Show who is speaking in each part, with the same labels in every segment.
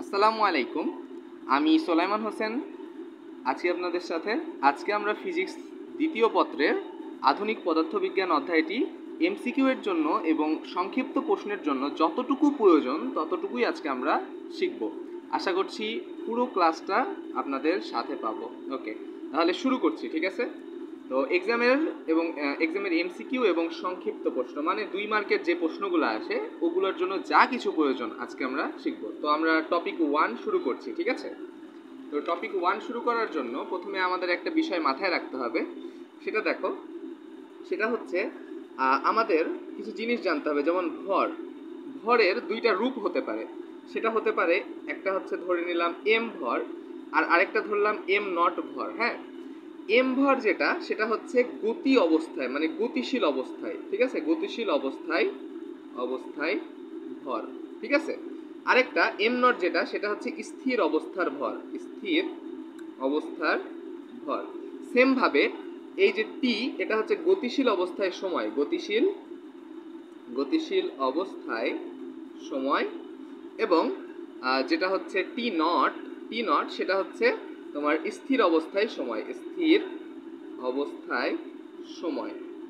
Speaker 1: আসসালামু আলাইকুম। আমি সোলাইমান হোসেন আছি আপনাদের সাথে। আজকে আমরা ফিজিক্স দ্বিতীয় পত্রের আধুনিক পদার্থবিজ্ঞান অধ্যায়টি এমসিকিউ এর জন্য এবং সংক্ষিপ্ত প্রশ্নের জন্য যতটুকু প্রয়োজন ততটুকুই আজকে আমরা শিখব। আশা করছি পুরো ক্লাসটা আপনাদের সাথে পাবো। ওকে, তাহলে শুরু করছি, ঠিক আছে? তো এক্সামের এমসিকিউ এবং সংক্ষিপ্ত প্রশ্ন মানে 2 মার্কের যে প্রশ্নগুলো আসে ওগুলোর জন্য যা কিছু প্রয়োজন আজকে আমরা শিখব। তো আমরা টপিক 1 শুরু করছি, ঠিক আছে? তো টপিক 1 শুরু করার জন্য প্রথমে আমাদের একটা বিষয় মাথায় রাখতে হবে। সেটা দেখো, সেটা হচ্ছে আমাদের কিছু জিনিস জানতে হবে। যেমন ভরের দুইটা রূপ হতে পারে। সেটা হতে পারে, একটা হচ্ছে ধরে নিলাম এম ভর, আর আরেকটা ধরলাম এম নট ভর। হ্যাঁ, এম ভর যেটা সেটা হচ্ছে গতি অবস্থায়, মানে গতিশীল অবস্থায়, ঠিক আছে? গতিশীল অবস্থায় ভর, ঠিক আছে? আরেকটা এম নট যেটা সেটা হচ্ছে স্থির অবস্থার ভর। সেম ভাবে এই যে টি, এটা হচ্ছে গতিশীল অবস্থায় সময়, গতিশীল অবস্থায় সময়। এবং যেটা হচ্ছে টি নট সেটা হচ্ছে তোমার স্থির অবস্থায় সময়,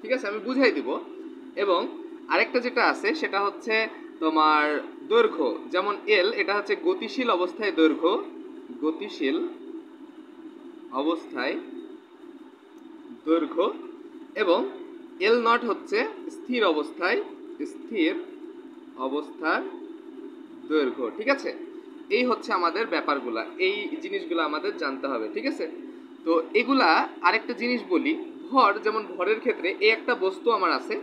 Speaker 1: ঠিক আছে? আমি বুঝাই দিব। এবং আরেকটা যেটা আছে সেটা হচ্ছে তোমার দৈর্ঘ্য। যেমন এল, এটা হচ্ছে গতিশীল অবস্থায় দৈর্ঘ্য, এবং এল নট হচ্ছে স্থির অবস্থার দৈর্ঘ্য, ঠিক আছে? এই হচ্ছে আমাদের ব্যাপারগুলা, এই জিনিসগুলো আমাদের জানতে হবে, ঠিক আছে? তো এগুলা আরেকটা জিনিস বলি, ভর, যেমন ভরের ক্ষেত্রে এই একটা বস্তু আমার আছে,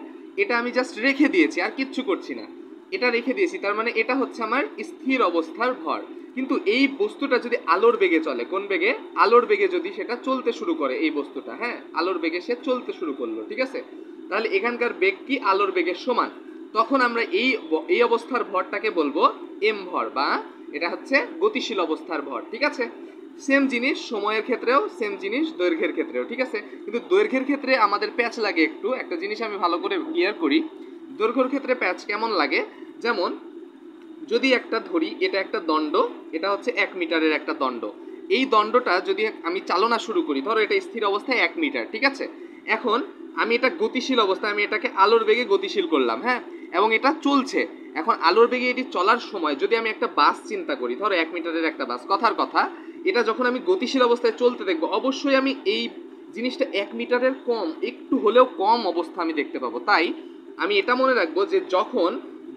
Speaker 1: এটা আমি জাস্ট রেখে দিয়েছি, আর কিচ্ছু করছি না, এটা রেখে দিয়েছি, তার মানে এটা হচ্ছে আমার স্থির অবস্থার ভর। কিন্তু এই বস্তুটা যদি আলোর বেগে চলে, কোন বেগে? আলোর বেগে যদি সেটা চলতে শুরু করে, এই বস্তুটা, হ্যাঁ, আলোর বেগে সে চলতে শুরু করলো, ঠিক আছে? তাহলে এখানকার বেগ কি আলোর বেগের সমান, তখন আমরা এই অবস্থার ভরটাকে বলবো এম ভর, বা এটা হচ্ছে গতিশীল অবস্থার ভর, ঠিক আছে? সেম জিনিস সময়ের ক্ষেত্রেও, সেম জিনিস দৈর্ঘ্যের ক্ষেত্রেও, ঠিক আছে? কিন্তু দৈর্ঘ্যের ক্ষেত্রে আমাদের প্যাচ লাগে একটু, একটা জিনিস আমি ভালো করে ক্লিয়ার করি। দৈর্ঘ্যের ক্ষেত্রে প্যাচ কেমন লাগে? যেমন যদি একটা ধরি, এটা একটা দণ্ড, এটা হচ্ছে 1 মিটারের একটা দণ্ড। এই দণ্ডটা যদি আমি চালনা শুরু করি, ধরো এটা স্থির অবস্থায় 1 মিটার, ঠিক আছে? এখন আমি এটা গতিশীল অবস্থায়, আমি এটাকে আলোর বেগে গতিশীল করলাম, হ্যাঁ, এবং এটা চলছে। এখন আলোর বেগে এটি চলার সময় যদি আমি একটা বাস চিন্তা করি, ধরো 1 মিটারের একটা বাস, কথার কথা, এটা যখন আমি গতিশীল অবস্থায় চলতে দেখবো, অবশ্যই আমি এই জিনিসটা 1 মিটারের কম, একটু হলেও কম অবস্থা আমি দেখতে পাবো। তাই আমি এটা মনে রাখবো যে যখন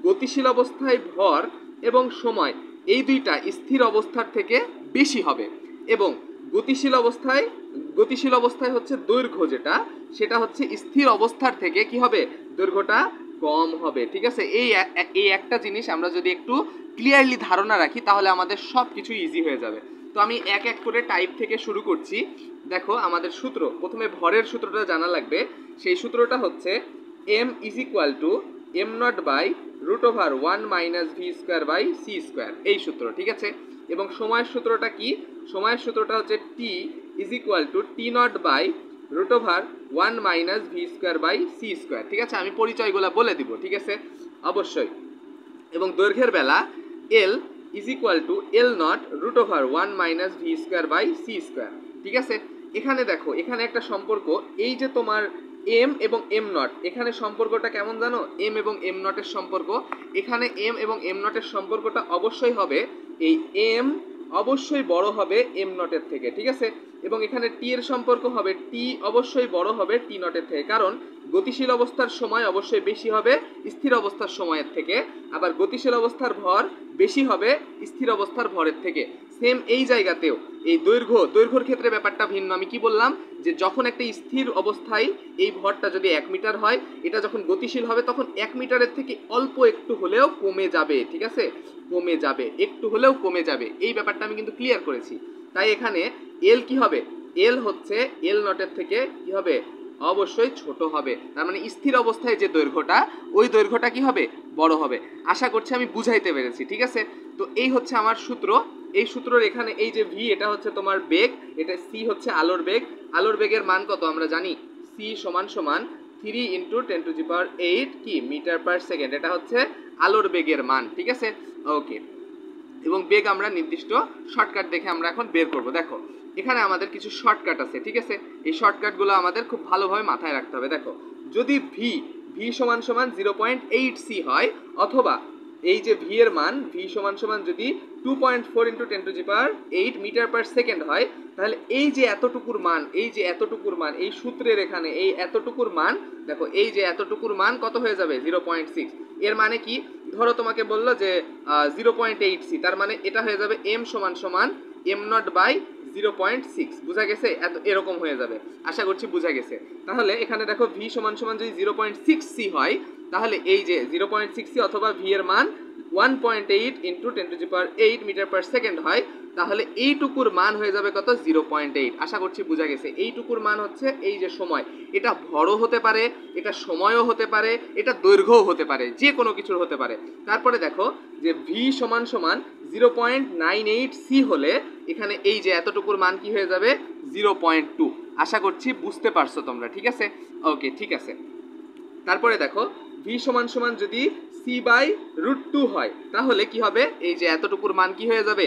Speaker 1: গতিশীল অবস্থায় ভর এবং সময় এই দুইটা স্থির অবস্থার থেকে বেশি হবে, এবং গতিশীল অবস্থায় হচ্ছে দৈর্ঘ্য যেটা, সেটা হচ্ছে স্থির অবস্থার থেকে কি হবে? দৈর্ঘ্যটা কম হবে, ঠিক আছে? এই একটা জিনিস আমরা যদি একটু ক্লিয়ারলি ধারণা রাখি তাহলে আমাদের সব কিছু ইজি হয়ে যাবে। তো আমি এক এক করে টাইপ থেকে শুরু করছি। দেখো, আমাদের সূত্র, প্রথমে ভরের সূত্রটা জানা লাগবে। সেই সূত্রটা হচ্ছে m is equal to m naught by root over 1 minus V square by C square, এই সূত্র, ঠিক আছে? এবং সময়ের সূত্রটা কি? সময়ের সূত্রটা হচ্ছে T is equal to T not by root over 1 minus V square by C square, ঠিক আছে? আমি পরিচয়গুলো বলে দিব, ঠিক আছে? অবশ্যই। এবং দৈর্ঘ্যের বেলা L is equal to L not root over 1 minus V square by C square, ঠিক আছে? এখানে দেখো, এখানে একটা সম্পর্ক, এই যে তোমার এম এবং এম নট, এখানে সম্পর্কটা কেমন জানো? এম এবং এম নটের সম্পর্ক, এখানে এম এবং এম নটের সম্পর্কটা অবশ্যই হবে, এই এম অবশ্যই বড় হবে এম নটের থেকে, ঠিক আছে? এবং এখানে টি এর সম্পর্ক হবে, টি অবশ্যই বড় হবে টি নটের থেকে, কারণ গতিশীল অবস্থার সময় অবশ্যই বেশি হবে স্থির অবস্থার সময়ের থেকে, আবার গতিশীল অবস্থার ভর বেশি হবে স্থির অবস্থার ভরের থেকে। সেম এই জায়গাতেও এই দৈর্ঘ্যর ক্ষেত্রে ব্যাপারটা ভিন্ন। আমি কি বললাম? যে যখন একটা স্থির অবস্থায় এই ভরটা যদি 1 মিটার হয়, এটা যখন গতিশীল হবে তখন 1 মিটারের থেকে অল্প একটু হলেও কমে যাবে, ঠিক আছে? কমে যাবে, একটু হলেও কমে যাবে, এই ব্যাপারটা আমি কিন্তু ক্লিয়ার করেছি। তাই এখানে এল কি হবে? এল হচ্ছে এল নটের থেকে কি হবে? অবশ্যই ছোট হবে। তার মানে স্থির অবস্থায় যে দৈর্ঘ্যটা, ওই দৈর্ঘ্যটা কি হবে? বড় হবে। আশা করছি আমি বুঝাইতে পেরেছি, ঠিক আছে? তো এই হচ্ছে আমার সূত্র। এই সূত্রের এখানে এই যে ভি, এটা হচ্ছে তোমার বেগ, এটা সি হচ্ছে আলোর বেগ। আলোর বেগের মান কত আমরা জানি? সি সমান সমান 3 ইন্টু 10⁸ কি মিটার পার সেকেন্ড, এটা হচ্ছে আলোর বেগের মান, ঠিক আছে? ওকে, এবং বেগ আমরা নির্দিষ্ট শর্টকাট দেখে আমরা এখন বের করব। দেখো এখানে আমাদের কিছু শর্টকাট আছে, ঠিক আছে, এই শর্টকাটগুলো আমাদের খুব ভালোভাবে মাথায় রাখতে হবে। দেখো যদি ভি সমান সমান 0.8c হয়, অথবা এই যে ভি এর মান ভি সমান সমান যদি 2.4 × 10⁸ মিটার পার সেকেন্ড হয়, তাহলে এই যে এতটুকুর মান, এই সূত্রের এখানে এই এতটুকুর মান, দেখো এই যে এতটুকুর মান কত হয়ে যাবে 0.6। এর মানে কি, ধরো তোমাকে বললো যে 0.8c, তার মানে এটা হয়ে যাবে m সমান সমান m0/0.6। বুঝা গেছে? এরকম হয়ে যাবে, আশা করছি বুঝা গেছে। তাহলে এখানে দেখো ভি সমান সমান যদি 0.6c হয়, তাহলে এই যে 0.6c অথবা ভি এর মান 1.8 × 10⁸ মিটার পার সেকেন্ড হয়, তাহলে এইটুকুর মান হয়ে যাবে কত 0.8। আশা করছি বুঝা গেছে। এইটুকুর মান হচ্ছে এই যে সময়, এটা ভরও হতে পারে, এটা সময়ও হতে পারে, এটা দৈর্ঘ্যও হতে পারে, যে কোনো কিছুর হতে পারে। তারপরে দেখো যে ভি সমান সমান 0.98c হলে এখানে এই যে এতটুকুর মান কি হয়ে যাবে 0.2। আশা করছি বুঝতে পারছো তোমরা, ঠিক আছে? ওকে, ঠিক আছে। তারপরে দেখো ভি সমান সমান যদি c/√2 হয়, তাহলে কি হবে, এই যে এতটুকুর মান কি হয়ে যাবে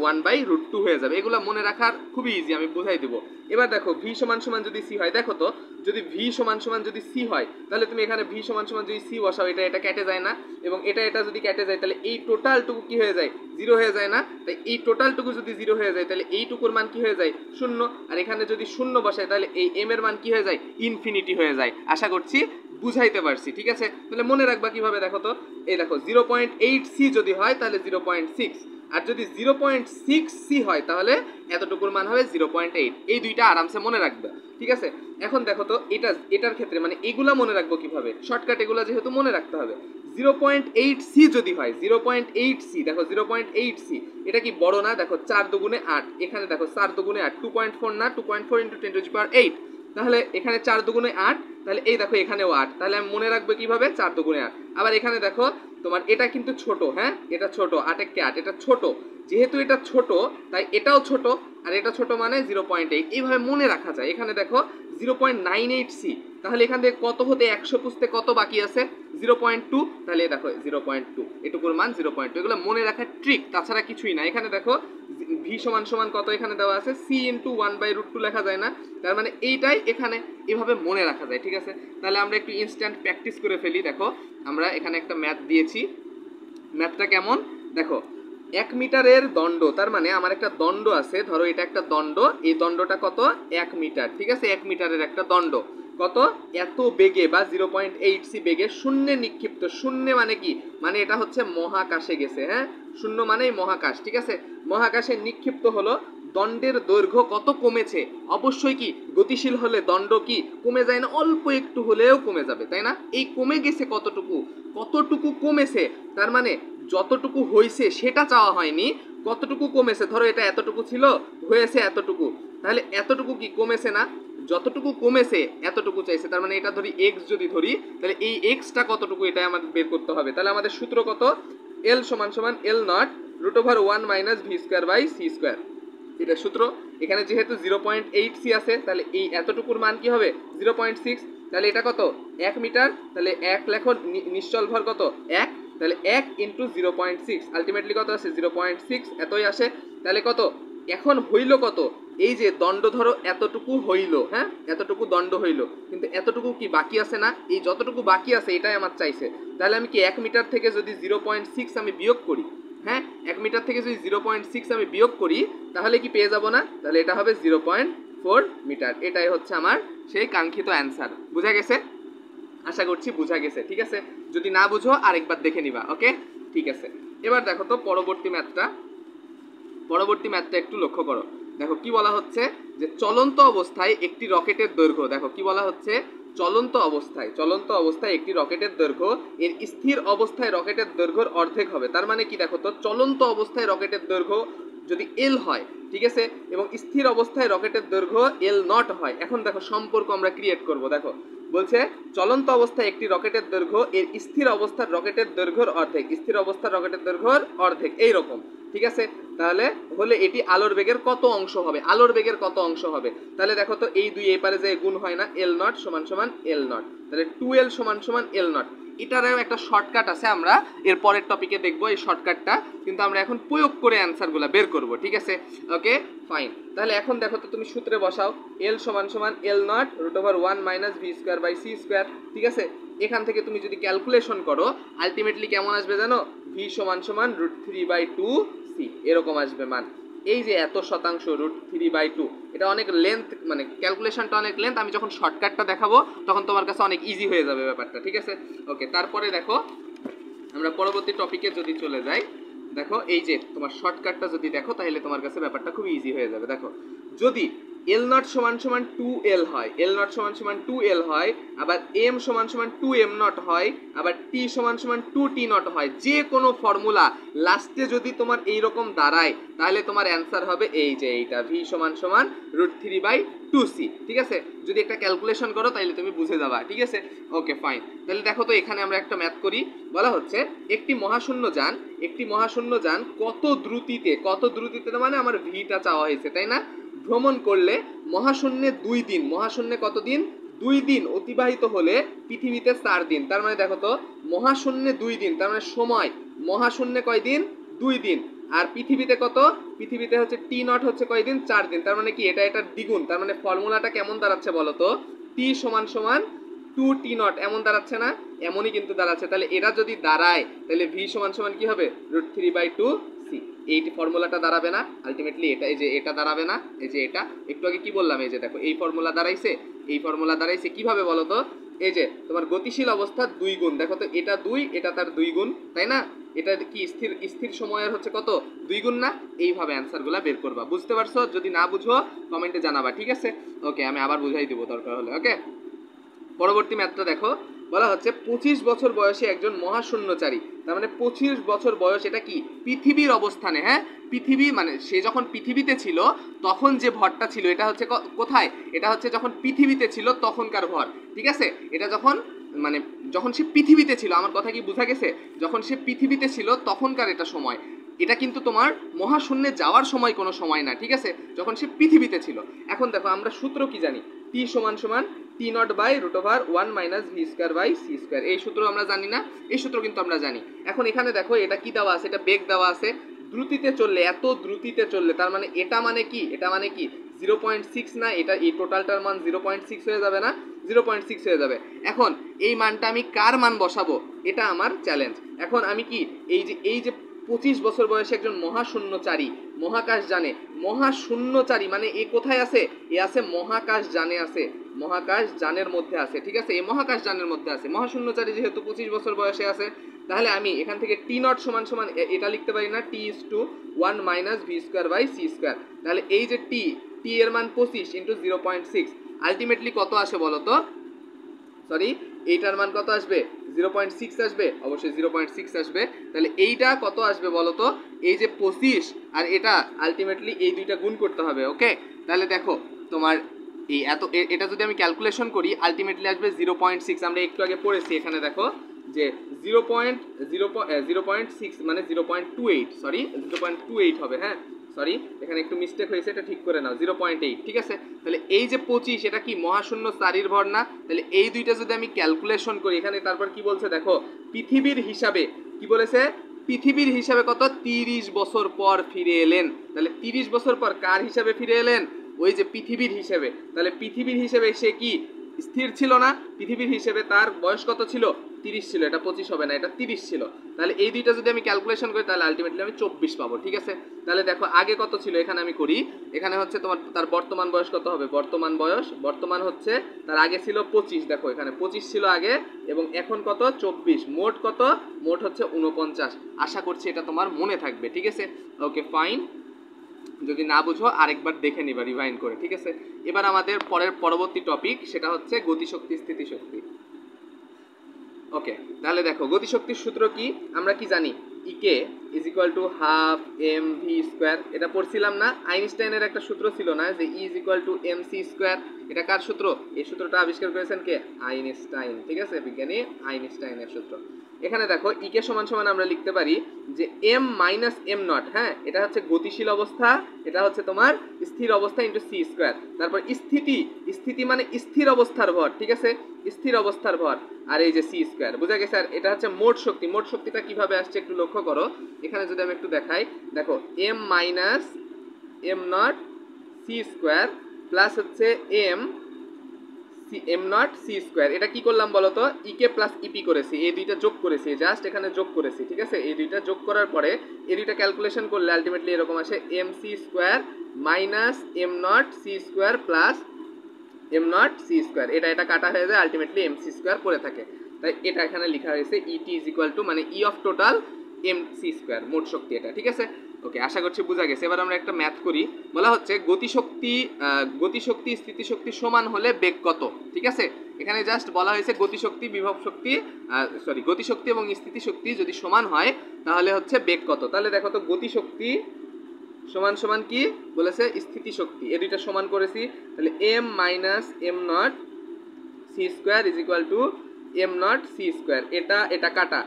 Speaker 1: 1/√2 হয়ে যাবে। এগুলো মনে রাখার খুবই ইজি, আমি বুঝাই দেবো। এবার দেখো ভি সমান সমান যদি c হয়, দেখো তো যদি ভি সমান সমান যদি c হয়, তাহলে তুমি এখানে ভি সমান সমান যদি c বসাও, এটা কেটে যায় না, এবং এটা যদি কেটে যায়, তাহলে এই টোটালটুকু কি হয়ে যায় 0 হয়ে যায় না? তাই এই টোটালটুকু যদি 0 হয়ে যায়, তাহলে এইটুকুর মান কি হয়ে যায় 0, আর এখানে যদি 0 বসায়, তাহলে এই m এর মান কি হয়ে যায় ইনফিনিটি হয়ে যায়। আশা করছি বুঝাইতে পারছি, ঠিক আছে? তাহলে মনে রাখবা কিভাবে, দেখো তো এই দেখো 0.8c যদি হয় তাহলে 0.6, আর যদি 0.6c হয় তাহলে এতটুকুর মান হবে 0.8। এই দুইটা আরামসে মনে রাখবে, ঠিক আছে? এখন দেখো তো এটার ক্ষেত্রে মানে এগুলা মনে রাখবো কিভাবে, শর্টকাট এগুলা যেহেতু মনে রাখতে হবে। 0.8c যদি হয়, 0.8c, দেখো 0.8c এটা কি বড় না? দেখো 4 দুগুণে 8, এখানে দেখো 4 দুগুণে 8, 2.4 না, 2.4 × 10⁸, তাহলে এখানে 4 দুগুণে 8, তাহলে এই দেখো এখানেও 8, তাহলে আমি মনে রাখবো কিভাবে 4 দুগুণে 8। আবার এখানে দেখো তোমার এটা কিন্তু ছোট, হ্যাঁ এটা ছোট, 8 × 8 এটা ছোট, যেহেতু এটা ছোট তাই এটাও ছোট, আর এটা ছোট মানে 0.8, এইভাবে মনে রাখা যায়। এখানে দেখো 0.98c, তাহলে এখান থেকে কত হতে 100 পুষতে কত বাকি আছে 0.2, তাহলে দেখো 0.2, এটুকুর মান 0.2। এগুলো মনে রাখার ট্রিক, তাছাড়া কিছুই না। এখানে দেখো ভি সমান সমান কত এখানে দেওয়া আছে, c × 1/√2 লেখা যায় না, তার মানে এইটাই এখানে এভাবে মনে রাখা যায়, ঠিক আছে? তাহলে আমরা একটু ইনস্ট্যান্ট প্র্যাকটিস করে ফেলি। দেখো আমরা এখানে একটা ম্যাথ দিয়েছি, ম্যাথটা কেমন দেখো, 1 মিটারের দণ্ড, তার মানে আমার একটা দণ্ড আছে, ধরো এটা একটা দণ্ড, এই দণ্ডটা কত 1 মিটার, ঠিক আছে? 1 মিটারের একটা দণ্ড কত এত বেগে বা 0.8c বেগে শূন্যে নিক্ষিপ্ত। শূন্যে মানে কি, মানে এটা হচ্ছে মহাকাশে গেছে, হ্যাঁ, শূন্য মানেই মহাকাশ, ঠিক আছে? মহাকাশে নিক্ষিপ্ত হলো, দণ্ডের দৈর্ঘ্য কত কমেছে, অবশ্যই কি গতিশীল হলে দণ্ড কি কমে যায় না? অল্প একটু হলেও কমে যাবে, তাই না? এই কমে গেছে কতটুকু কমেছে, তার মানে যতটুকু হয়েছে সেটা চাওয়া হয়নি, কতটুকু কমেছে। ধরো এটা এতটুকু ছিল, হয়েছে এতটুকু, তাহলে এতটুকু কি কমেছে না? যতটুকু কমেছে এতটুকু চাইছে, তার মানে এটা ধরি x যদি ধরি, তাহলে এই xটা কতটুকু এটা আমাদের বের করতে হবে। তাহলে আমাদের সূত্র কত, l সমান সমান L0√1 - v²/c², এটা সূত্র। এখানে যেহেতু 0.8c আছে, তাহলে এই এতটুকুর মান কি হবে 0.6, তাহলে এটা কত 1 মিটার, তাহলে 1 লেখো, নিশ্চল ভর কত 1, তাহলে 1 × 0.6 আলটিমেটলি কত আসে 0.6, এতই আসে। তাহলে কত এখন হইল কত, এই যে দণ্ড ধরো এতটুকু হইল, হ্যাঁ এতটুকু দণ্ড হইল, কিন্তু এতটুকু কি বাকি আছে না? এই যতটুকু বাকি আছে এটাই আমার চাইছে। তাহলে আমি কি 1 মিটার থেকে যদি 0.6 আমি বিয়োগ করি, হ্যাঁ 1 মিটার থেকে যদি 0.6 আমি বিয়োগ করি, তাহলে কি পেয়ে যাব না? তাহলে এটা হবে 0.4 মিটার। এটাই হচ্ছে আমার সেই কাঙ্ক্ষিত অ্যান্সার। বুঝা গেছে? আশা করছি বুঝা গেছে, ঠিক আছে? যদি না বুঝো আরেকবার দেখে নিবা, ওকে, ঠিক আছে। এবার দেখো তো পরবর্তী ম্যাথটা একটু লক্ষ্য করো। দেখো কি বলা হচ্ছে, যে চলন্ত অবস্থায় একটি রকেটের দৈর্ঘ্য, দেখো কি বলা হচ্ছে, চলন্ত অবস্থায় একটি রকেটের দৈর্ঘ্য এর স্থির অবস্থায় রকেটের দৈর্ঘ্যের অর্ধেক হবে। তার মানে কি, দেখো তো চলন্ত অবস্থায় রকেটের দৈর্ঘ্য যদি l হয়, ঠিক আছে, এবং স্থির অবস্থায় রকেটের দৈর্ঘ্য L0 হয়। এখন দেখো সম্পর্ক আমরা ক্রিয়েট করব। দেখো বলছে চলন্ত অবস্থায় একটি রকেটের দৈর্ঘ্য এর স্থির অবস্থার রকেটের দৈর্ঘ্যের অর্ধেক, স্থির অবস্থার রকেটের দৈর্ঘ্যের অর্ধেক, এইরকম, ঠিক আছে? তাহলে হলে এটি আলোর বেগের কত অংশ হবে, আলোর বেগের কত অংশ হবে? তাহলে দেখো তো এই দুই এই পারে যে গুণ হয় না, L0 = L0, তাহলে 2l = L0। এটারও একটা শর্টকাট আছে, আমরা এর পরের টপিকে দেখবো এই শর্টকাটটা, কিন্তু আমরা এখন প্রয়োগ করে অ্যান্সারগুলো বের করব, ঠিক আছে? Okay fine. তাহলে এখন দেখো তো তুমি সূত্রে বসাও, এল সমান সমান L not root over 1 minus V square by C square, ঠিক আছে? এখান থেকে তুমি যদি ক্যালকুলেশন করো আলটিমেটলি কেমন আসবে জানো? ভি সমান সমান রুট 3/2 সি এরকম আসবে মান। এই যে এত শতাংশ রুট 3/2, এটা অনেক লেন্থ, মানে ক্যালকুলেশনটা অনেক লেন্থ, আমি যখন শর্টকাটটা দেখাবো তখন তোমার কাছে অনেক ইজি হয়ে যাবে ব্যাপারটা, ঠিক আছে? ওকে, তারপরে দেখো আমরা পরবর্তী টপিকে যদি চলে যাই, দেখো এই যে তোমার শর্টকাটটা যদি দেখো তাহলে তোমার কাছে ব্যাপারটা খুব ইজি হয়ে যাবে। দেখো যদি এল নট সমান সমান 2L হয়, এল নট সমান সমান 2L হয়, আবার এম সমান সমান 2M নট হয়, আবার টি সমান সমান 2T নট হয়, যে কোনো ফর্মুলা লাস্টে যদি তোমার এইরকম দাঁড়ায় তাহলে তোমার অ্যান্সার হবে এই যে এইটা, ভি সমান সমান রুট 3/2c, ঠিক আছে? যদি একটা ক্যালকুলেশন করো তাহলে তুমি বুঝে যাবা, ঠিক আছে? Okay fine. তাহলে দেখো তো এখানে আমরা একটা ম্যাথ করি, বলা হচ্ছে একটি মহাশূন্য যান কত দ্রুতিতে মানে আমার ভিটা চাওয়া হয়েছে, তাই না? ভ্রমণ করলে মহাশূন্যে 2 দিন, মহাশূন্যে কত দিন? 2 দিন অতিবাহিত হলে পৃথিবীতে 4 দিন। তার মানে দেখো তো মহাশূন্যে 2 দিন, তার মানে সময় মহাশূন্যে কয় দিন? 2 দিন। আর পৃথিবীতে কত? পৃথিবীতে হচ্ছে টি নট হচ্ছে কয় দিন? 4 দিন। তার মানে কি এটা এটার দ্বিগুণ। তার মানে ফর্মুলাটা কেমন দাঁড়াচ্ছে বলো তো? টি সমান সমান 2T নট এমন দাঁড়াচ্ছে না? এমনই কিন্তু দাঁড়াচ্ছে। তাহলে এরা যদি দাঁড়ায় তাহলে ভি সমান সমান কি হবে? Root 3/2c। এই ফর্মুলাটা দাঁড়াবে না আলটিমেটলি, এটা এই যে এটা দাঁড়াবে না, এই যে এটা একটু আগে কি বললাম, এই যে দেখো এই ফর্মুলা দাঁড়াইছে, এই ফর্মুলা দাঁড়াইছে কিভাবে বলো তো? এই যে তোমার গতিশীল অবস্থার 2 গুণ, দেখো তো এটা 2, এটা তার 2 গুণ, তাই না? এটা কি স্থির সময়ের হচ্ছে কত? 2 গুণ না? এইভাবে অ্যান্সারগুলো বের করবা। বুঝতে পারছো? যদি না বুঝো কমেন্টে জানাবা, ঠিক আছে? ওকে, আমি আবার বুঝাই দিব দরকার হলে। ওকে, পরবর্তী ম্যাথটা দেখো, বলা হচ্ছে 25 বছর বয়সে একজন মহাশূন্যচারী, তার মানে 25 বছর বয়স, এটা কি পৃথিবীর অবস্থানে, হ্যাঁ পৃথিবী, মানে সে যখন পৃথিবীতে ছিল তখন যে ভরটা ছিল এটা হচ্ছে কোথায়? এটা হচ্ছে যখন পৃথিবীতে ছিল তখনকার ভর, ঠিক আছে? এটা যখন মানে যখন সে পৃথিবীতে ছিল, আমার কথা কি বোঝা গেছে? যখন সে পৃথিবীতে ছিল তখনকার এটা সময়, এটা কিন্তু তোমার মহাশূন্যে যাওয়ার সময় কোনো সময় না, ঠিক আছে? যখন সে পৃথিবীতে ছিল। এখন দেখো আমরা সূত্র কি জানি, টি সমান সমান T not by root over 1 minus V square by C square. এই সূত্র আমরা জানি না? এই সূত্র কিন্তু আমরা জানি। এখন এখানে দেখো এটা কি দেওয়া আছে? এটা বেগ দেওয়া আছে, দ্রুতিতে চললে, এত দ্রুতিতে চললে, তার মানে এটা মানে কি? এটা মানে কি 0.6 না? এটা এই টোটালটার মান 0.6 হয়ে যাবে না? 0.6 হয়ে যাবে। এখন এই মানটা আমি কার মান বসাবো? এটা আমার চ্যালেঞ্জ। এখন আমি কি এই যে 25 বছর বয়সে একজন মহাশূন্যচারী, মহাকাশ জানে, মহাশূন্যচারী মানে এ কোথায় আছে? এ আছে মহাকাশ জানে আছে, মহাকাশ জানের মধ্যে আছে, ঠিক আছে? এই মহাকাশ জানের মধ্যে আছে। মহাশূন্যচারী যেহেতু 25 বছর বয়সে আছে, তাহলে আমি এখান থেকে টি নট সমান সমান এটা লিখতে পারি না, T is to 1 minus V square by C square. তাহলে এই যে টি এর মান 25 ইন্টু 0.6, আলটিমেটলি কত আসে বলো তো? সরি, এইটার মান কত আসবে? 0.6 আসবে, অবশ্যই 0.6 আসবে। তাহলে এইটা কত আসবে বলো তো? এই যে 25 আর এটা আলটিমেটলি এই দুইটা গুণ করতে হবে। ওকে, তাহলে দেখো তোমার এই এটা যদি আমি ক্যালকুলেশন করি আলটিমেটলি আসবে 0.6। আমরা একটু আগে পড়েছি এখানে, দেখো যে 0.6 মানে 0.28, সরি 0.28 হবে, হ্যাঁ সরি এখানে একটু মিস্টেক হয়েছে, এটা ঠিক করে নাও, 0.8, ঠিক আছে? তাহলে এই যে 25 এটা কি মহাশূন্য চারির ভর না? তাহলে এই দুইটা যদি আমি ক্যালকুলেশন করি, এখানে তারপর কি বলছে দেখো, পৃথিবীর হিসাবে কি বলেছে? পৃথিবীর হিসাবে কত? 30 বছর পর ফিরে এলেন। তাহলে 30 বছর পর কার হিসাবে ফিরে এলেন? ওই যে পৃথিবীর হিসেবে। তাহলে পৃথিবীর হিসেবে সে কি স্থির ছিল না? পৃথিবীর হিসেবে তার বয়স কত ছিল? 30 ছিল, এটা 25 হবে না, এটা 30 ছিল। তাহলে এই দুইটা যদি আমি ক্যালকুলেশন করি তাহলে আলটিমেটলি আমি 24 পাবো, ঠিক আছে? তাহলে দেখো আগে কত ছিল, এখানে আমি করি, এখানে হচ্ছে তোমার তার বর্তমান বয়স কত হবে? বর্তমান হচ্ছে তার আগে ছিল 25, দেখো এখানে 25 ছিল আগে, এবং এখন কত? 24। মোট কত? মোট হচ্ছে 49। আশা করছি এটা তোমার মনে থাকবে, ঠিক আছে? ওকে ফাইন, যদি না বুঝো আরেকবার দেখে নিবা রিভাইন্ড করে, ঠিক আছে? এবার আমাদের পরবর্তী টপিক সেটা হচ্ছে গতিশক্তি স্থিতিশক্তি। ওকে, তাহলে দেখো গতিশক্তির সূত্র কি? আমরা কি জানি? E K is equal to half M V square, এটা পড়ছিলাম না? আইনস্টাইনের একটা সূত্র ছিল না যে E is equal to M C square? এটা কার সূত্র? এই সূত্রটা আবিষ্কার করেছেন কে? আইনস্টাইন, ঠিক আছে? বিজ্ঞানী আইনস্টাইনের সূত্র। এখানে দেখো ই কে সমান সমান আমরা লিখতে পারি যে এম মাইনাস এম নট, হ্যাঁ এটা হচ্ছে গতিশীল অবস্থা, এটা হচ্ছে তোমার স্থির অবস্থা ইন্টু সি স্কোয়ার। তারপর স্থিতি, স্থিতি মানে স্থির অবস্থার ভর, ঠিক আছে, স্থির অবস্থার ভর, আর এই যে সি স্কোয়ার, বুঝা গেছে। আর এটা হচ্ছে মোট শক্তি। মোট শক্তিটা কিভাবে আসছে একটু লক্ষ্য করো, এখানে যদি আমি একটু দেখাই, দেখো M minus am not C square plus হচ্ছে M M not C square. এটা কি করলাম বলতো, ইকে প্লাস ইপি করেছি, এই দুইটা যোগ করেছি, জাস্ট এখানে যোগ করেছি, ঠিক আছে। এই দুইটা যোগ করার পরে এই দুইটা ক্যালকুলেশন করলে আলটিমেটলি এরকম আসে m C square minus am not C square plus m not C square. এটা কাটা হয়ে যায়, আলটিমেটলি এম সি স্কোয়ার পড়ে থাকে। তাই এটা এখানে লেখা হয়েছে ইটি ইজ ইকুয়াল টু মানে e of total m C square, মোট শক্তি এটা, ঠিক আছে। ওকে, আশা করছি বোঝা গেছে। এবার আমরা একটা ম্যাথ করি। বলা হচ্ছে গতিশক্তি স্থিতিশক্তি সমান হলে বেগ কত, ঠিক আছে। এখানে জাস্ট বলা হয়েছে গতিশক্তি বিভব শক্তি গতিশক্তি এবং স্থিতিশক্তি যদি সমান হয় তাহলে হচ্ছে বেগ কত। তাহলে দেখো তো, গতিশক্তি সমান সমান কি বলেছে, স্থিতিশক্তি, এই দুইটা সমান করেছি। তাহলে m minus am not C square is equal to m not C square. এটা কাটা,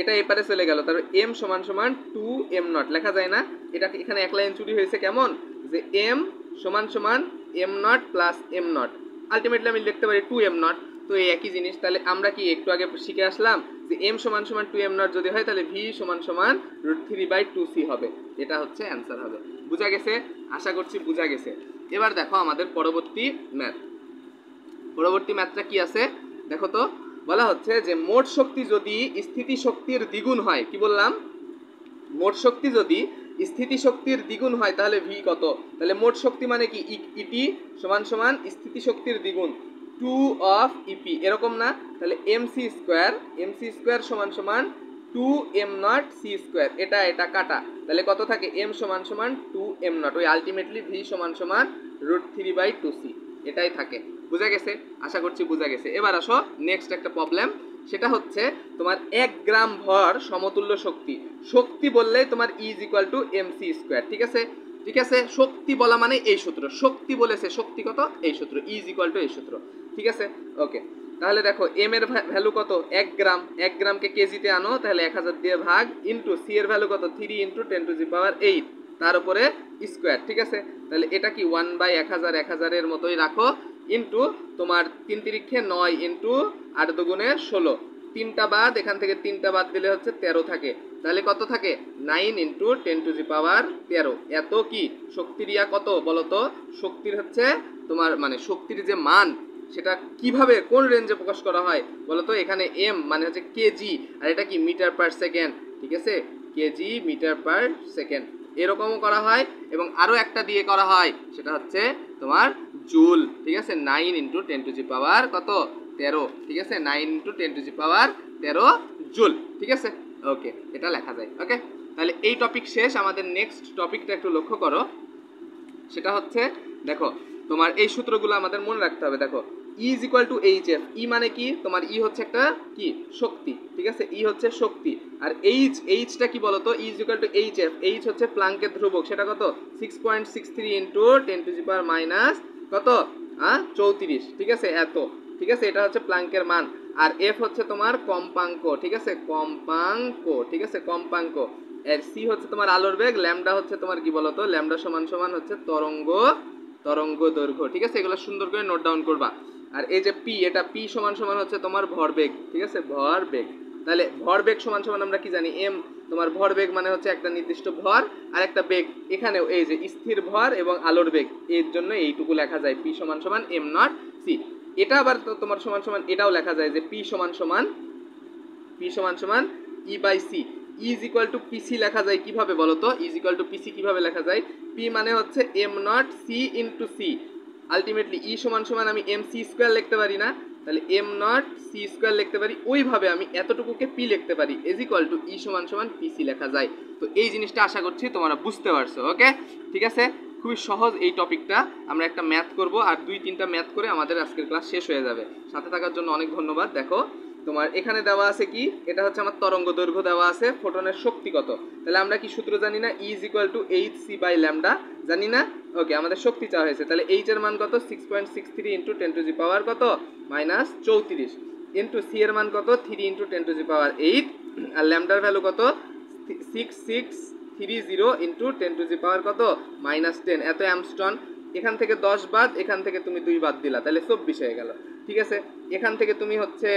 Speaker 1: এটা এপারে চলে গেল, তারপর এম সমান সমান টু এম নট লেখা যায় না, এটা এখানে এক লাইন চুরি হয়েছে কেমন, যে এম সমান সমান am not plus m not, ultimately আমি লিখতে পারি টু এম নট। তো এই একই জিনিস, তাহলে আমরা কি একটু আগে শিখে আসলাম যে এম সমান সমান টু এম নট যদি হয় তাহলে ভি সমান সমান √3/2c হবে। এটা হচ্ছে অ্যান্সার হবে। বুঝা গেছে? আশা করছি বুঝা গেছে। এবার দেখো আমাদের পরবর্তী ম্যাথটা কি আছে দেখো তো। বলা হচ্ছে যে মোট শক্তি যদি স্থিতি শক্তির দ্বিগুণ হয়, কি বললাম, মোট শক্তি যদি স্থিতি শক্তির দ্বিগুণ হয় তাহলে ভি কত। তাহলে মোট শক্তি মানে কি, ইটি সমান সমান স্থিতি শক্তির দ্বিগুণ 2 অফ ইপি, এরকম না। তাহলে এম সি স্কোয়ার সমান সমান 2 এম নট সি স্কোয়ার, এটা কাটা, তাহলে কত থাকে, এম সমান সমান 2 এম নট, ওই আলটিমেটলি ভি সমান সমান √3/2c, এটাই থাকে। বুঝা গেছে? আশা করছি বুঝা গেছে। এবার আসো নেক্সট একটা প্রবলেম, সেটা হচ্ছে তোমার 1 গ্রাম ভর সমতুল্য শক্তি বললে তোমার E is equal to M C square, ঠিক আছে। শক্তি বলা মানে এই সূত্র, শক্তি বলেছে, শক্তি কত, এই সূত্র, ই ইজ ইকুয়াল টু এই সূত্র, ঠিক আছে। ওকে, তাহলে দেখো এম এর ভ্যালু কত, 1 গ্রাম, 1 গ্রামকে কেজিতে আনো, তাহলে 1000 দিয়ে ভাগ, ইন্টু সি এর ভ্যালু কত, 3 ইন্টু 10⁸8, তার উপরে স্কোয়ার, ঠিক আছে। তাহলে এটা কি 1/1000, 1000 এর মতোই রাখো, ইন্টু তোমার 3 তিরিক্ষে 9 ইন্টু 8 দুগুণে 16, তিনটা বাদ, এখান থেকে তিনটা বাদ দিলে হচ্ছে 13 থাকে, তাহলে কত থাকে 9 ইন্টু 10⁻13। এত কি শক্তির ইয়া কত বলতো, শক্তির হচ্ছে তোমার মানে শক্তির যে মান সেটা কিভাবে কোন রেঞ্জে প্রকাশ করা হয় বলতো, এখানে এম মানে হচ্ছে কেজি, আর এটা কি মিটার পার সেকেন্ড, ঠিক আছে, কেজি মিটার পার সেকেন্ড, এরকমও করা হয়। এবং আরও একটা দিয়ে করা হয়, সেটা হচ্ছে তোমার জুল, ঠিক আছে, 9 ইন্টু 10⁻কত 13, ঠিক আছে, 9 ইন্টু 10⁻13 জুল, ঠিক আছে। ওকে, এটা লেখা যায়। ওকে, তাহলে এই টপিক শেষ। আমাদের নেক্সট টপিকটা একটু লক্ষ্য করো, সেটা হচ্ছে দেখো তোমার এই সূত্রগুলো আমাদের মনে রাখতে হবে। দেখো E is equal to H F, E মানে কি তোমার, ই হচ্ছে একটা কি শক্তি, ঠিক আছে, ই হচ্ছে শক্তি, আর এইচটা কি বলতো, E is equal to H F, H হচ্ছে প্লাঙ্কের ধ্রুবক, সেটা কত 6.63 ইন্টু 10⁻⁻ কত 34, ঠিক আছে, এত, ঠিক আছে, এটা হচ্ছে প্লাঙ্কের মান। আর এফ হচ্ছে তোমার কম্পাঙ্ক, ঠিক আছে, ঠিক আছে, কম্পাঙ্ক। এর সি হচ্ছে তোমার আলোর বেগ, ল্যামডা হচ্ছে তোমার কি বলতো, ল্যামডা সমান সমান হচ্ছে তরঙ্গ দৈর্ঘ্য, ঠিক আছে, এগুলো সুন্দর করে নোট ডাউন করবা। আর এই যে পি, এটা পি সমান সমান হচ্ছে তোমার ভরবেগ, ঠিক আছে, ভরবেগ। তাহলে ভরবেগ সমান সমান আমরা কি জানি, এম, তোমার ভরবেগ মানে হচ্ছে একটা নির্দিষ্ট ভর আর একটা বেগ, এখানেও এই যে স্থির ভর এবং আলোর বেগ, এর জন্য এইটুকু লেখা যায় পি সমান সমান এম নট সি। এটা আবার তোমার সমান সমান এটাও লেখা যায় যে পি সমান সমান E by C, is equal to P C লেখা যায় কিভাবে বলতো, ইজ ইকুয়াল টু পিসি কিভাবে লেখা যায়, পি মানে হচ্ছে M not C into C, ultimately E সমান সমান আমি এম সি স্কোয়ার লিখতে পারি না, তাহলে এম নট সি স্কোয়ার লিখতে পারি, ওইভাবে আমি এতটুকুকে পি লিখতে পারি, ইজ ইকুয়াল টু ই সমান সমান পিসি লেখা যায়। তো এই জিনিসটা আশা করছি তোমরা বুঝতে পারছো। ওকে, ঠিক আছে, খুবই সহজ এই টপিকটা। আমরা একটা ম্যাথ করব আর 2-3টা ম্যাথ করে আমাদের আজকের ক্লাস শেষ হয়ে যাবে। সাথে থাকার জন্য অনেক ধন্যবাদ। দেখো তোমার এখানে দেওয়া আছে কি, এটা হচ্ছে আমার তরঙ্গ দৈর্ঘ্য দেওয়া আছে, ফোটনের শক্তি কত, তাহলে আমরা কি সূত্র জানি না, E is equal to H C by lambda, জানি না। ওকে, আমাদের শক্তি চাওয়া হয়েছে, তাহলে এইচ এর মান কত 6.63 ইন্টু 10⁻কত -34, ইন্টু সি এর মান কত 3 ইন্টু 10⁸8 আর ল্যামডার ভ্যালু কত 6630 ইন্টু 10⁻, কত -10 এত অ্যামস্টন। এখান থেকে 10 বাদ, এখান থেকে তুমি 2 বাদ দিলা, তাহলে 24 হয়ে গেল। ঠিক আছে, এখান থেকে তুমি হচ্ছে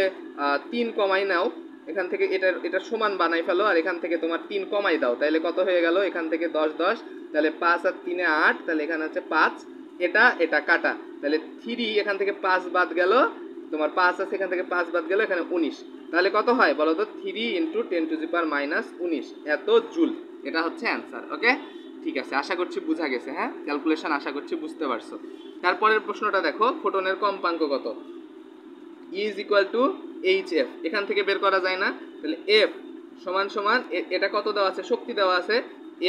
Speaker 1: 3 কমাই নাও, এখান থেকে এটা সমান বানাই ফেলো, আর এখান থেকে তোমার 3 কমাই দাও, তাহলে কত হয়ে গেল, এখান থেকে 10 10, তাহলে 5 আর 3 এ 8, তাহলে এখানে হচ্ছে 5, এটা কাটা, তাহলে 3 এখান থেকে 5 বাদ গেল, তোমার 5 আছে এখান থেকে 5 বাদ গেল, এখানে 19, তাহলে কত হয় বলো তো 3 ইন্টু 10⁻⁻19 এত জুল। এটা হচ্ছে অ্যান্সার। ওকে, ঠিক আছে, আশা করছি বোঝা গেছে। হ্যাঁ, ক্যালকুলেশন আশা করছি বুঝতে পারছো। তারপরের প্রশ্নটা দেখো, ফোটনের কম্পাঙ্ক কত? E is equal two HF, এখান থেকে বের করা যায় না, তাহলে F সমান সমান এটা কত দেওয়া আছে, শক্তি দেওয়া আছে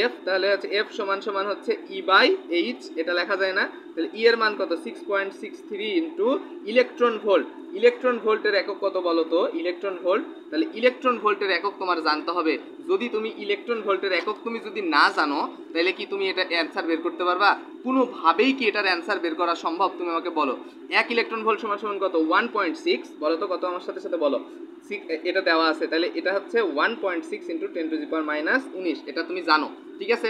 Speaker 1: F, তাহলে হচ্ছে F সমান সমান হচ্ছে E/H, এটা লেখা যায় না, তাহলে E এর মান কত 6.63 ইন্টু ইলেকট্রন ভোল্ট। ইলেকট্রন ভোল্টের একক কত বলো তো, ইলেকট্রন ভোল্ট, তাহলে ইলেকট্রন ভোল্টের একক তোমার জানতে হবে। যদি তুমি ইলেকট্রন ভোল্টের একক তুমি যদি না জানো, তাহলে কি তুমি এটা অ্যান্সার বের করতে পারবা? কোনোভাবেই কি এটার অ্যান্সার বের করা সম্ভব? তুমি আমাকে বলো 1 ইলেকট্রন ভোল্ট সমান সমান কত 1.6, বলো তো কত, আমার সাথে সাথে বলো। এটা দেওয়া আছে, তাহলে এটা হচ্ছে 1.6 ইন্টু 10⁻⁻19, এটা তুমি জানো। ঠিক আছে,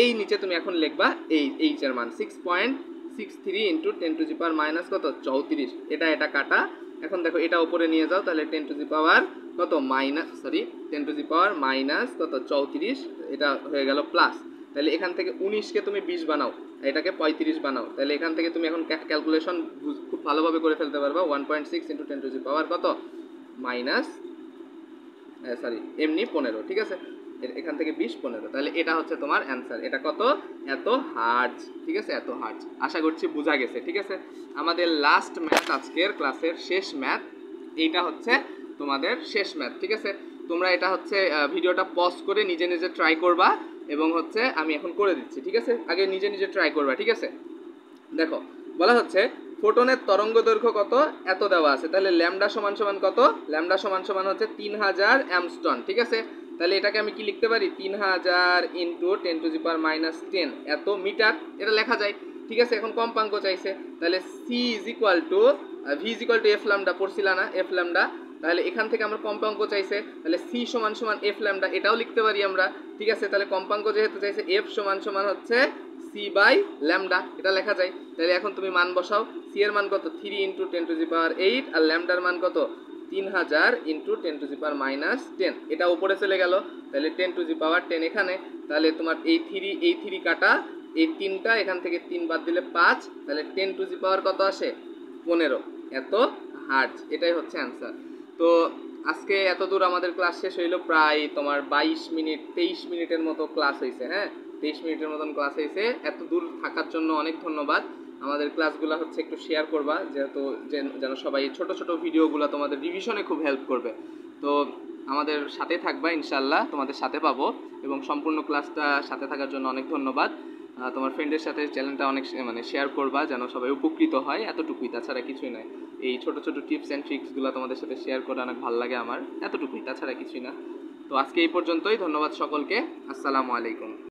Speaker 1: এই নিচে তুমি এখন লিখবা এই এইচ এর মান 6.63 ইন্টু 10⁻⁻ কত 34, এটা কাটা। এখন দেখো এটা উপরে নিয়ে যাও, তাহলে 10⁻, কত -10⁻⁻ কত 34, এটা হয়ে গেল প্লাস, তাহলে এখান থেকে 19কে তুমি 20 বানাও, এটাকে 35 বানাও, তাহলে এখান থেকে তুমি এখন ক্যালকুলেশন খুব ভালোভাবে করে ফেলতে পারবা। 1.6 ইন্টু 10⁻, কত এমনি 15, ঠিক আছে, এখান থেকে 20 15, তাহলে এটা হচ্ছে তোমার অ্যান্সার। এটা কত, এত হার্টজ। ঠিক আছে, এত হার্টজ, আশা করছি বোঝা গেছে। ঠিক আছে, আমাদের লাস্ট ম্যাথ, আজকের ক্লাসের শেষ ম্যাথ, এইটা হচ্ছে তোমাদের শেষ ম্যাথ। ঠিক আছে, তোমরা এটা হচ্ছে ভিডিওটা পজ করে নিজে নিজে ট্রাই করবা, এবং হচ্ছে আমি এখন করে দিচ্ছি। ঠিক আছে, আগে নিজে নিজে ট্রাই করবা। ঠিক আছে, দেখো বলা হচ্ছে ফোটনের তরঙ্গ দৈর্ঘ্য কত, এত দেওয়া আছে, তাহলে ল্যামডা সমান সমান কত, ল্যামডা সমান সমান হচ্ছে 3000 অ্যামস্টন। ঠিক আছে, তাহলে এটাকে আমি কি লিখতে পারি, 3000 ইন্টু 10⁻10 এত মিটার, এটা লেখা যায়। ঠিক আছে, এখন কম্পাঙ্ক চাইছে, তাহলে C is equal to V is equal to F lambda, পড়ছিলা না এফ ল্যামডা, তাহলে এখান থেকে আমার কম্পাঙ্ক চাইছে, তাহলে সি সমান সমান এফ ল্যামডা, এটাও লিখতে পারি আমরা। ঠিক আছে, তাহলে কম্পাঙ্ক যেহেতু চাইছে, এফ সমান সমান হচ্ছে C/ল্যামডা, এটা লেখা যায়। তাহলে এখন তুমি মান বসাও, সি এর মান কত 3 ইন্টু 10⁸, আর ল্যামডার মান কত 3000 ইন্টু 10⁻10, এটা উপরে চলে গেল, তাহলে 10⁻10 এখানে, তাহলে তোমার এই 3 কাটা, এই 3টা এখান থেকে 3 বাদ দিলে 5, তাহলে 10⁻, কত আসে 15, এত হার্টজ। এটাই হচ্ছে অ্যান্সার। তো আজকে এত দূর আমাদের ক্লাস শেষ হইলো, প্রায় তোমার 23 মিনিটের মতো ক্লাস হয়েছে। হ্যাঁ, 23 মিনিটের মতন ক্লাস হয়েছে। এত দূর থাকার জন্য অনেক ধন্যবাদ। আমাদের ক্লাসগুলো হচ্ছে একটু শেয়ার করবা, যেহেতু যেন সবাই ছোট ছোট ভিডিওগুলো তোমাদের রিভিশনে খুব হেল্প করবে। তো আমাদের সাথে থাকবা, ইনশাল্লাহ তোমাদের সাথে পাবো, এবং সম্পূর্ণ ক্লাসটা সাথে থাকার জন্য অনেক ধন্যবাদ। তোমার ফ্রেন্ডের সাথে চ্যানেলটা অনেক শেয়ার করবা, যেন সবাই উপকৃত হয়, এতটুকুই, তাছাড়া কিছুই নয়। এই ছোট ছোট টিপস অ্যান্ড ট্রিক্সগুলো তোমাদের সাথে শেয়ার করে অনেক ভালো লাগে আমার, এতটুকুই, তাছাড়া কিছুই না। তো আজকে এই পর্যন্তই, ধন্যবাদ সকলকে, আসসালামু আলাইকুম।